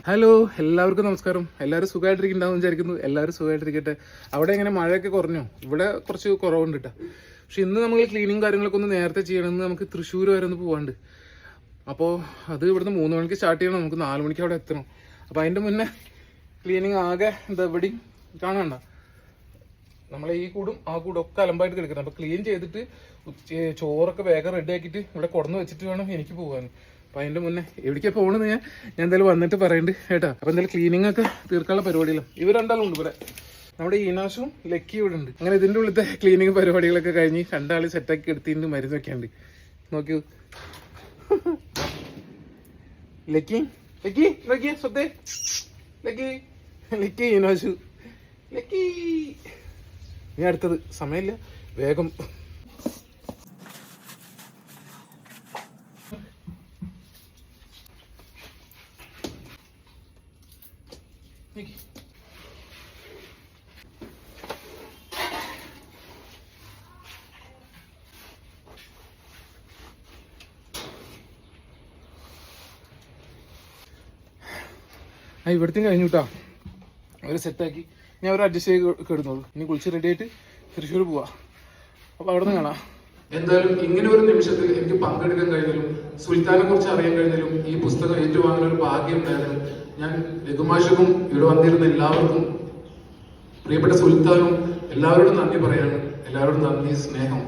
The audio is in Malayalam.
ഹലോ, എല്ലാവർക്കും നമസ്കാരം. എല്ലാവരും സുഖമായിട്ടിരിക്കുന്നുണ്ടാവും വിചാരിക്കുന്നു. എല്ലാവരും സുഖമായിട്ടിരിക്കട്ടെ. അവിടെ എങ്ങനെ മഴയൊക്കെ കുറഞ്ഞോ? ഇവിടെ കുറച്ച് കുറവുണ്ട് കേട്ടോ. പക്ഷെ ഇന്ന് നമ്മൾ ക്ലീനിങ് കാര്യങ്ങളൊക്കെ ഒന്ന് നേരത്തെ ചെയ്യണമെന്ന് നമുക്ക് തൃശ്ശൂർ വരെ ഒന്ന് പോകാണ്ട്. അപ്പോൾ അത് ഇവിടുന്ന് 3 മണിക്ക് സ്റ്റാർട്ട് ചെയ്യണം, നമുക്ക് 4 മണിക്ക് അവിടെ എത്തണം. അപ്പോൾ അതിൻ്റെ മുന്നേ ക്ലീനിങ് ആകെ എന്താ എവിടെയും കാണണ്ട, നമ്മളെ ഈ കൂടും ആ കൂടും ഒക്കെ അലമ്പായിട്ട് കിടക്കുന്നത്. അപ്പോൾ ക്ലീൻ ചെയ്തിട്ട് ചോറൊക്കെ വേഗം റെഡി ആക്കിയിട്ട് ഇവിടെ കൊടന്ന് വെച്ചിട്ട് വേണം എനിക്ക് പോകാൻ. അപ്പോൾ അതിൻ്റെ മുന്നേ എവിടേക്കാണ് പോകണമെന്ന് ഞാൻ എന്തായാലും വന്നിട്ട് പറയുന്നുണ്ട് കേട്ടോ. അപ്പോൾ എന്തായാലും ക്ലീനിങ് ഒക്കെ തീർക്കാനുള്ള പരിപാടിയിലും ഇവർ രണ്ടാളും ഉണ്ട് ഇവിടെ. നമ്മുടെ ഈനാശും ലക്കി ഇവിടെ ഉണ്ട്. അങ്ങനെ ഇതിൻ്റെ ഉള്ളിലത്തെ ക്ലീനിങ് പരിപാടികളൊക്കെ കഴിഞ്ഞ് രണ്ടാൾ സെറ്റാക്കി എടുത്തിട്ട് മരുന്ന് വെക്കാണ്ട്. നോക്കൂ, ലക്കി ലക്കി നോക്കിയേ സ്വത്തേ, ലക്കി ലക്കി ഈനാശു ലക്കി. ഇനി അടുത്തത് സമയമില്ല, വേഗം. ഇവിടത്തേം കഴിഞ്ഞു കേട്ടോ. അവർ സെറ്റാക്കി ഞാൻ അവർ അഡ്ജസ്റ്റ് ചെയ്ത് കിടന്നോളൂ. ഇനി കുളിച്ച് റെഡി ആയിട്ട് തൃശ്ശൂർ പോവാ. അപ്പോൾ അവിടെ നിന്ന് കാണാം. എന്തായാലും ഇങ്ങനെ ഒരു നിമിഷത്തിൽ എനിക്ക് പങ്കെടുക്കാൻ കഴിഞ്ഞാലും സുൽത്താനെ കുറിച്ച് അറിയാൻ കഴിഞ്ഞാലും ഈ പുസ്തകം ഏറ്റുവാങ്ങാൻ ഒരു ഭാഗ്യം ഉണ്ടായാലും ഞാൻ രഘുമാഷക്കും ഇവിടെ വന്നിരുന്ന എല്ലാവർക്കും, പ്രിയപ്പെട്ട സുൽത്താനും എല്ലാവരോടും നന്ദി പറയാണ്. എല്ലാവരോടും നന്ദി, സ്നേഹം.